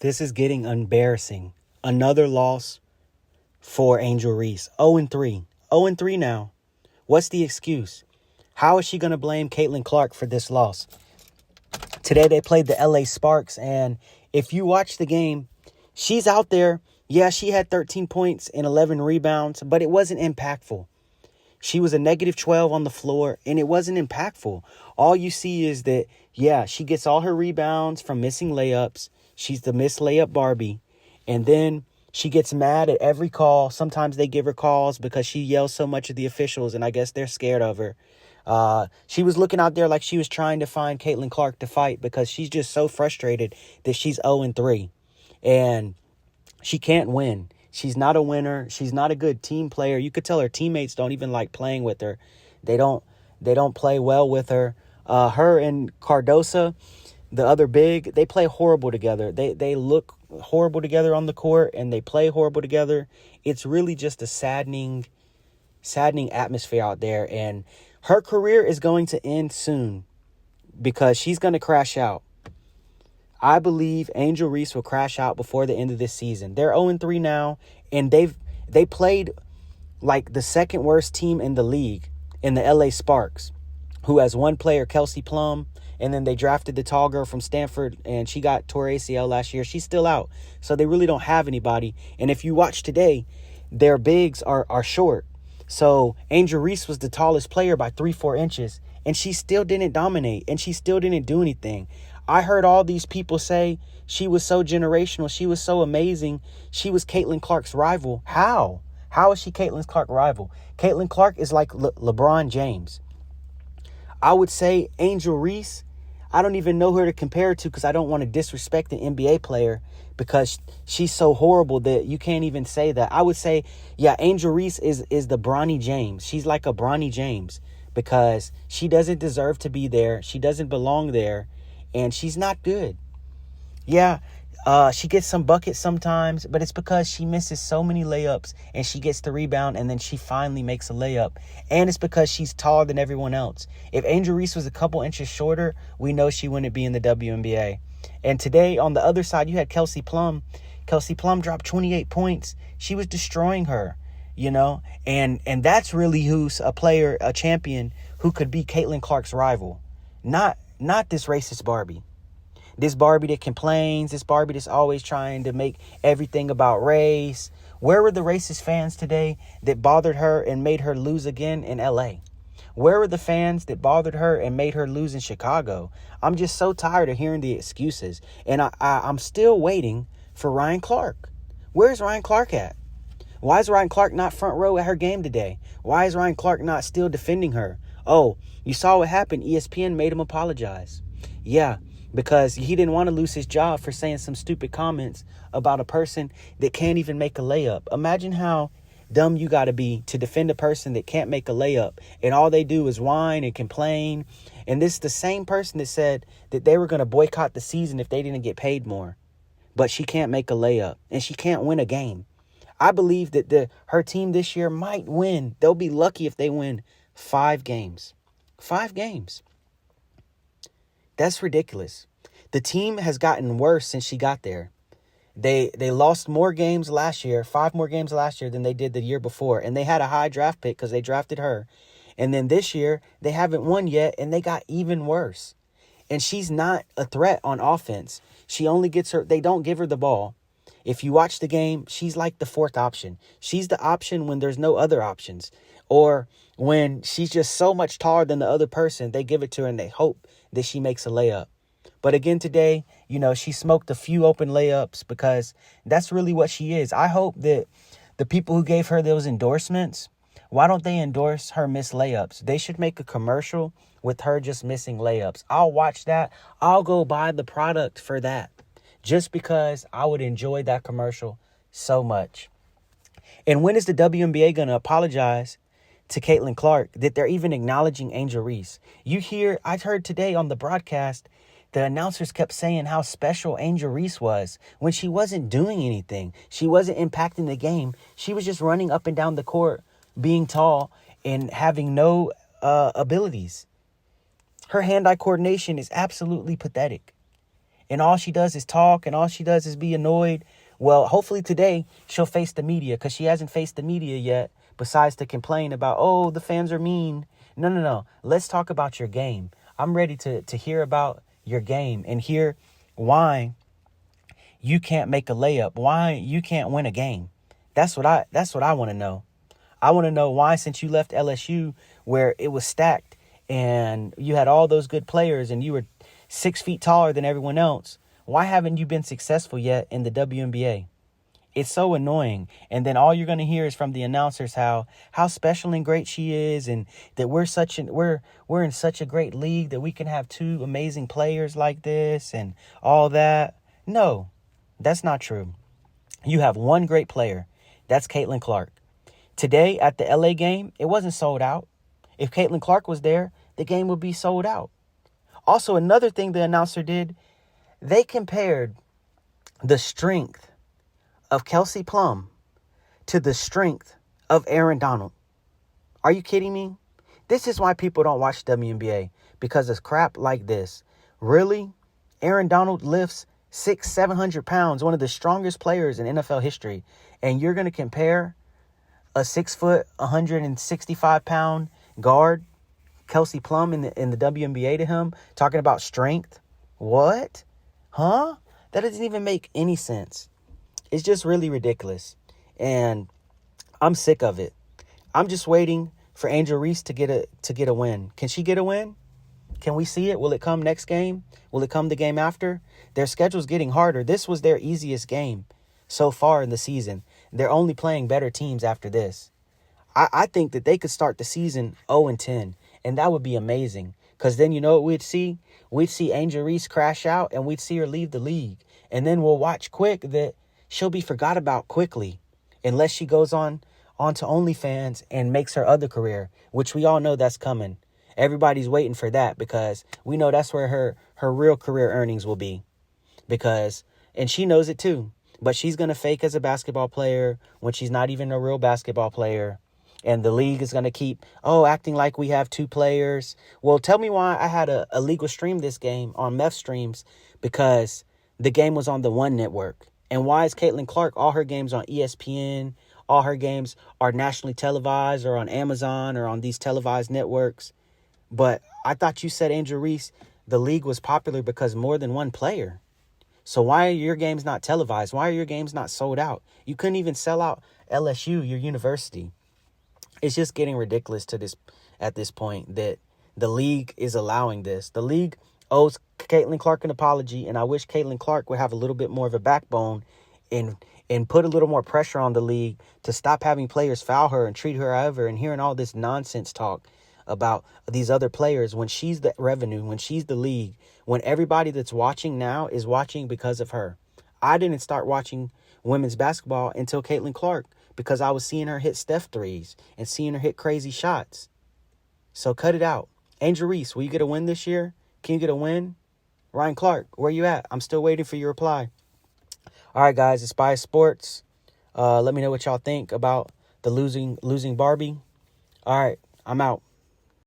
This is getting embarrassing. Another loss for Angel Reese. 0-3. 0-3 now. What's the excuse? How is she going to blame Caitlyn Clark for this loss? Today they played the LA Sparks, and if you watch the game, she's out there. Yeah, she had 13 points and 11 rebounds, but it wasn't impactful. She was a -12 on the floor, and it wasn't impactful. All you see is that, yeah, she gets all her rebounds from missing layups. She's the missed layup Barbie. And then she gets mad at every call. Sometimes they give her calls because she yells so much at the officials, and I guess they're scared of her. She was looking out there like she was trying to find Caitlyn Clark to fight because she's just so frustrated that she's 0-3. And she can't win. She's not a winner. She's not a good team player. You could tell her teammates don't even like playing with her. They don't play well with her. Her and Cardosa, the other big, they play horrible together. They look horrible together on the court, and they play horrible together. It's really just a saddening atmosphere out there. And her career is going to end soon because she's going to crash out. I believe Angel Reese will crash out before the end of this season. They're 0-3 now, and they played like the second worst team in the league in the LA Sparks, who has one player, Kelsey Plum, and then they drafted the tall girl from Stanford, and she got tore ACL last year. She's still out, so they really don't have anybody. And if you watch today, their bigs are short. So Angel Reese was the tallest player by 3-4 inches, and she still didn't dominate, and she still didn't do anything. I heard all these people say she was so generational. She was so amazing. She was Caitlyn Clark's rival. How? How is she Caitlyn Clark's rival? Caitlyn Clark is like LeBron James. I would say Angel Reese, I don't even know who to compare it to because I don't want to disrespect an NBA player because she's so horrible that you can't even say that. I would say, yeah, Angel Reese is the Bronny James. She's like a Bronny James because she doesn't deserve to be there. She doesn't belong there. And she's not good. Yeah, she gets some buckets sometimes, but it's because she misses so many layups and she gets the rebound and then she finally makes a layup. And it's because she's taller than everyone else. If Angel Reese was a couple inches shorter, we know she wouldn't be in the WNBA. And today, on the other side, you had Kelsey Plum. Kelsey Plum dropped 28 points. She was destroying her, you know. And that's really who's a player, a champion, who could be Caitlyn Clark's rival. Not this racist Barbie. This Barbie that complains. This Barbie that's always trying to make everything about race. Where were the racist fans today that bothered her and made her lose again in LA? Where were the fans that bothered her and made her lose in Chicago? I'm just so tired of hearing the excuses. And I'm still waiting for Ryan Clark. Where's Ryan Clark at? Why is Ryan Clark not front row at her game today? Why is Ryan Clark not still defending her? Oh, you saw what happened. ESPN made him apologize. Yeah, because he didn't want to lose his job for saying some stupid comments about a person that can't even make a layup. Imagine how dumb you got to be to defend a person that can't make a layup, and all they do is whine and complain. And this is the same person that said that they were going to boycott the season if they didn't get paid more. But she can't make a layup, and she can't win a game. I believe that her team this year might win. They'll be lucky if they win 5 games. 5 games. That's ridiculous. The team has gotten worse since she got there. They lost more games last year, 5 more games last year than they did the year before. And they had a high draft pick because they drafted her. And then this year, they haven't won yet, and they got even worse. And she's not a threat on offense. She only gets her, they don't give her the ball. If you watch the game, she's like the 4th option. She's the option when there's no other options. Or when she's just so much taller than the other person, they give it to her and they hope that she makes a layup. But again today, you know, she smoked a few open layups because that's really what she is. I hope that the people who gave her those endorsements, why don't they endorse her missed layups? They should make a commercial with her just missing layups. I'll watch that. I'll go buy the product for that just because I would enjoy that commercial so much. And when is the WNBA going to apologize to Caitlyn Clark that they're even acknowledging Angel Reese? I heard today on the broadcast, the announcers kept saying how special Angel Reese was when she wasn't doing anything. She wasn't impacting the game. She was just running up and down the court, being tall and having no abilities. Her hand-eye coordination is absolutely pathetic. and all she does is talk, and all she does is be annoyed. Well, hopefully today she'll face the media, because she hasn't faced the media yet, besides to complain about, oh, the fans are mean. No. Let's talk about your game. I'm ready to hear about your game and hear why you can't make a layup, why you can't win a game. That's what I want to know. I want to know why, since you left LSU where it was stacked and you had all those good players and you were 6 feet taller than everyone else, why haven't you been successful yet in the WNBA? It's so annoying. And then all you're going to hear is from the announcers how special and great she is, and that we're in such a great league that we can have two amazing players like this and all that. No, that's not true. You have one great player. That's Caitlyn Clark. Today at the LA game, it wasn't sold out. If Caitlyn Clark was there, the game would be sold out. Also, another thing the announcer did, they compared the strength of Kelsey Plum to the strength of Aaron Donald. Are you kidding me? This is why people don't watch WNBA, because of crap like this. Really? Aaron Donald lifts 600-700 pounds, one of the strongest players in NFL history, and you're going to compare a 6 foot, 165 pound guard, Kelsey Plum in the WNBA, to him, talking about strength? What? Huh? That doesn't even make any sense. It's just really ridiculous, and I'm sick of it. I'm just waiting for Angel Reese to get a win. Can she get a win? Can we see it? Will it come next game? Will it come the game after? Their schedule's getting harder. This was their easiest game so far in the season. They're only playing better teams after this. I think that they could start the season 0-10, and that would be amazing, because then you know what we'd see? We'd see Angel Reese crash out, and we'd see her leave the league. And then we'll watch quick that she'll be forgot about quickly, unless she goes on to OnlyFans and makes her other career, which we all know that's coming. Everybody's waiting for that, because we know that's where her real career earnings will be. And she knows it too, but she's going to fake as a basketball player when she's not even a real basketball player. And the league is going to keep, acting like we have two players. Well, tell me why I had a illegal stream this game on Meth Streams, because the game was on the One Network. And why is Caitlyn Clark, all her games on ESPN, all her games are nationally televised or on Amazon or on these televised networks? But I thought you said, Angel Reese, the league was popular because more than one player. So why are your games not televised? Why are your games not sold out? You couldn't even sell out LSU, your university. It's just getting ridiculous at this point that the league is allowing this. The league owes Caitlyn Clark an apology, and I wish Caitlyn Clark would have a little bit more of a backbone and put a little more pressure on the league to stop having players foul her and treat her however, and hearing all this nonsense talk about these other players when she's the revenue, when she's the league, when everybody that's watching now is watching because of her. I didn't start watching women's basketball until Caitlyn Clark, because I was seeing her hit Steph threes and seeing her hit crazy shots. So cut it out. Angel Reese, will you get a win this year? Can you get a win? Ryan Clark, where you at? I'm still waiting for your reply. All right, guys, it's Spy Sports. Let me know what y'all think about the losing Barbie. All right, I'm out.